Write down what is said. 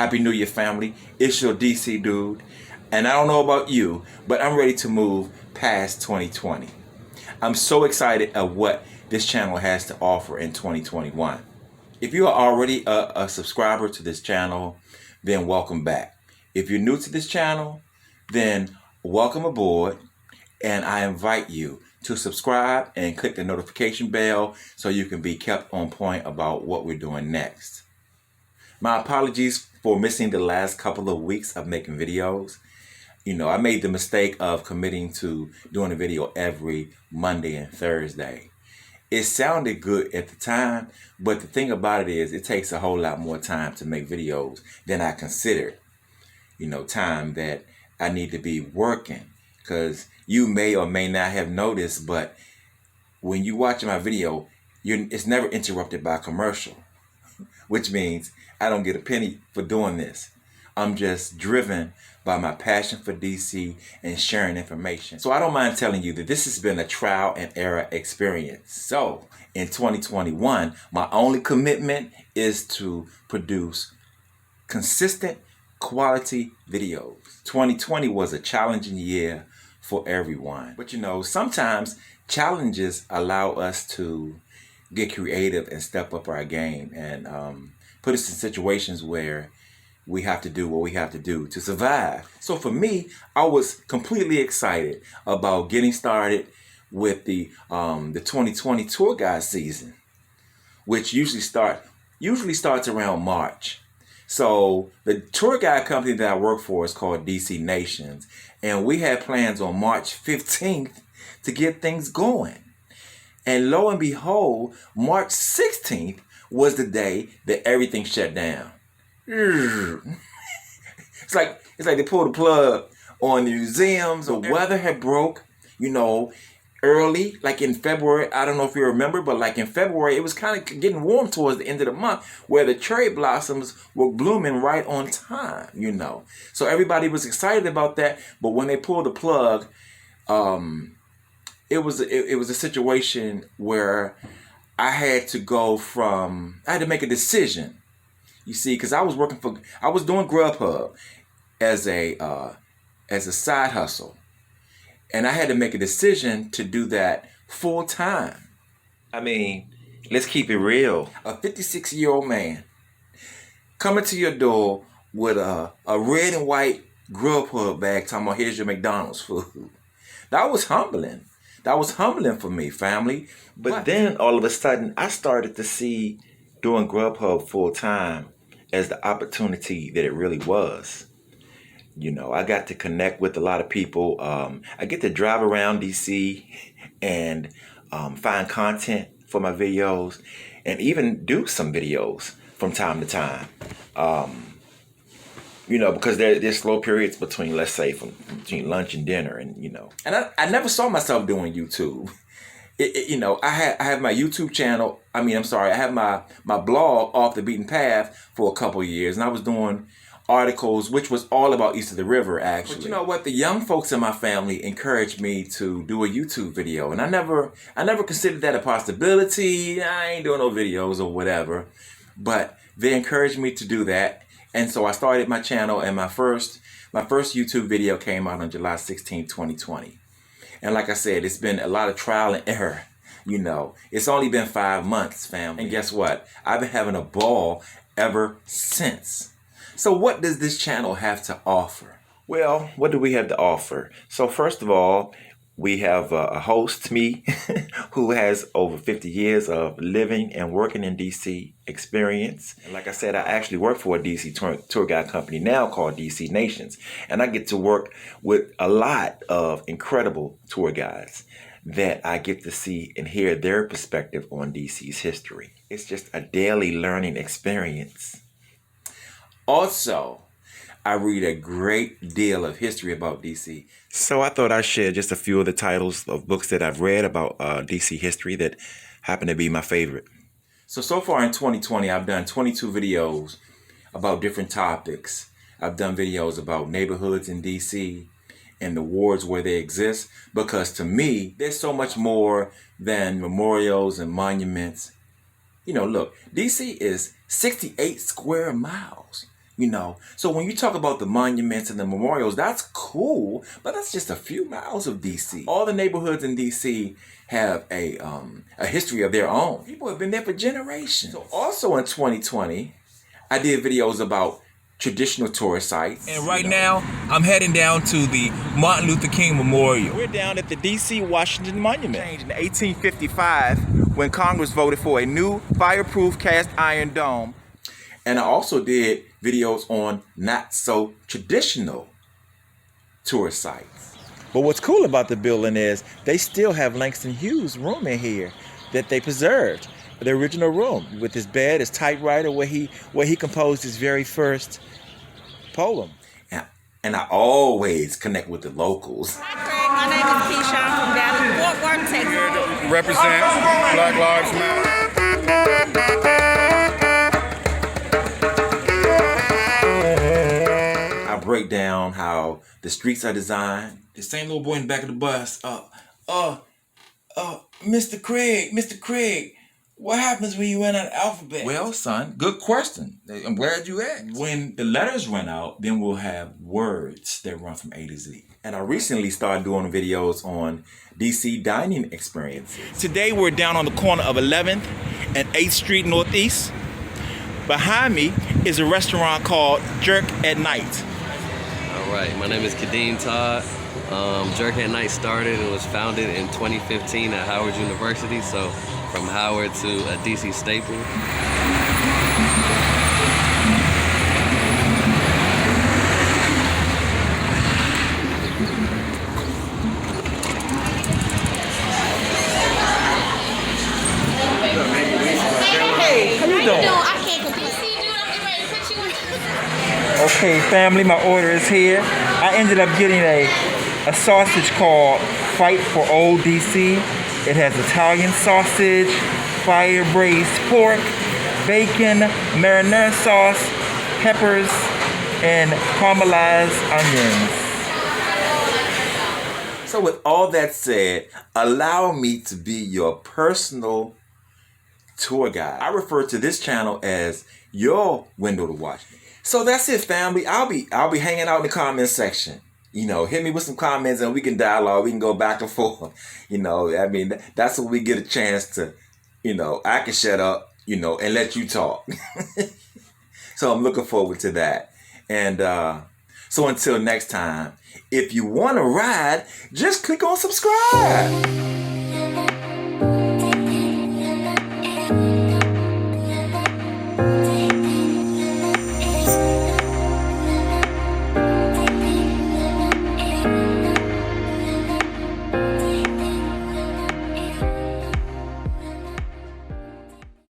Happy New Year, family. It's your DC dude. And I don't know about you, but I'm ready to move past 2020. I'm so excited at what this channel has to offer in 2021. If you are already a subscriber to this channel, then welcome back. If you're new to this channel, then welcome aboard. And I invite you to subscribe and click the notification bell so you can be kept on point about what we're doing next. My apologies for missing the last couple of weeks of making videos. I made the mistake of committing to doing a video every Monday and Thursday. It sounded good at the time, but the thing about it is it takes a whole lot more time to make videos than I considered. Time that I need to be working. Because you may or may not have noticed, but when you watch my video, it's never interrupted by a commercial, which means I don't get a penny for doing this. I'm just driven by my passion for DC and sharing information. So I don't mind telling you that this has been a trial and error experience. So in 2021, my only commitment is to produce consistent quality videos. 2020 was a challenging year for everyone. But sometimes challenges allow us to get creative and step up our game and put us in situations where we have to do what we have to do to survive. So for me, I was completely excited about getting started with the 2020 tour guide season, which usually starts around March. So the tour guide company that I work for is called DC Nations, and we had plans on March 15th to get things going. And lo and behold, March 16th was the day that everything shut down. It's like they pulled the plug on the museums. The weather had broke, early, like in February. I don't know if you remember, but like in February, it was kind of getting warm towards the end of the month where the cherry blossoms were blooming right on time, So everybody was excited about that. But when they pulled the plug, it was a situation where I had to make a decision. You see, because I was doing Grubhub as a side hustle. And I had to make a decision to do that full time. I mean, let's keep it real. A 56-year-old man coming to your door with a red and white Grubhub bag talking about, here's your McDonald's food. That was humbling. That was humbling for me, family. But then all of a sudden, I started to see doing Grubhub full time as the opportunity that it really was. I got to connect with a lot of people. I get to drive around DC and find content for my videos and even do some videos from time to time. Because there's slow periods between, let's say, between lunch and dinner, and And I never saw myself doing YouTube. I have my YouTube channel. I have my blog, Off the Beaten Path, for a couple of years, and I was doing articles, which was all about east of the river, actually. But you know what? The young folks in my family encouraged me to do a YouTube video, and I never considered that a possibility. I ain't doing no videos or whatever, but they encouraged me to do that, and so I started my channel, and my first YouTube video came out on July 16, 2020. And like I said, it's been a lot of trial and error. It's only been 5 months, family. And guess what? I've been having a ball ever since. So what does this channel have to offer? Well, what do we have to offer? So first of all, we have a host, me, who has over 50 years of living and working in DC experience. And like I said, I actually work for a DC tour guide company now called DC Nations. And I get to work with a lot of incredible tour guides that I get to see and hear their perspective on DC's history. It's just a daily learning experience. Also, I read a great deal of history about DC. So I thought I'd share just a few of the titles of books that I've read about DC history that happen to be my favorite. So far in 2020, I've done 22 videos about different topics. I've done videos about neighborhoods in DC and the wards where they exist, because to me, there's so much more than memorials and monuments. Look, DC is 68 square miles. So when you talk about the monuments and the memorials, that's cool, but that's just a few miles of DC. All the neighborhoods in DC have a history of their own. People have been there for generations. So also in 2020, I did videos about traditional tourist sites. And right now, I'm heading down to the Martin Luther King Memorial. We're down at the DC Washington Monument. In 1855, when Congress voted for a new fireproof cast iron dome. And I also did videos on not so traditional tourist sites. But what's cool about the building is they still have Langston Hughes' room in here that they preserved. The original room with his bed, his typewriter, where he composed his very first poem. And I always connect with the locals. Hi, Craig. My name is Keisha. I'm from Dallas, Fort Worth, Texas. Represent Black Lives Matter. I break down how the streets are designed. The same little boy in the back of the bus. Mr. Craig, what happens when you run out of alphabet? Well, son, good question. I'm glad you asked. When the letters run out, then we'll have words that run from A to Z. And I recently started doing videos on DC dining experiences. Today we're down on the corner of 11th and 8th Street Northeast. Behind me is a restaurant called Jerk at Night. All right, my name is Kadeem Todd. Jerk at Night started and was founded in 2015 at Howard University. So from Howard to a DC staple. Hey, how you doing? I can't compete. See, dude, I'm getting ready to put you in. Okay, family, my order is here. I ended up getting a sausage called Fight for Old DC. It has Italian sausage, fire braised pork, bacon, marinara sauce, peppers, and caramelized onions. So with all that said, allow me to be your personal tour guide. I refer to this channel as your window to Washington. So that's it, family. I'll be hanging out in the comment section. Hit me with some comments and we can dialogue. We can go back and forth. That's when we get a chance to, I can shut up, and let you talk. So I'm looking forward to that. And so until next time, if you want to ride, just click on subscribe.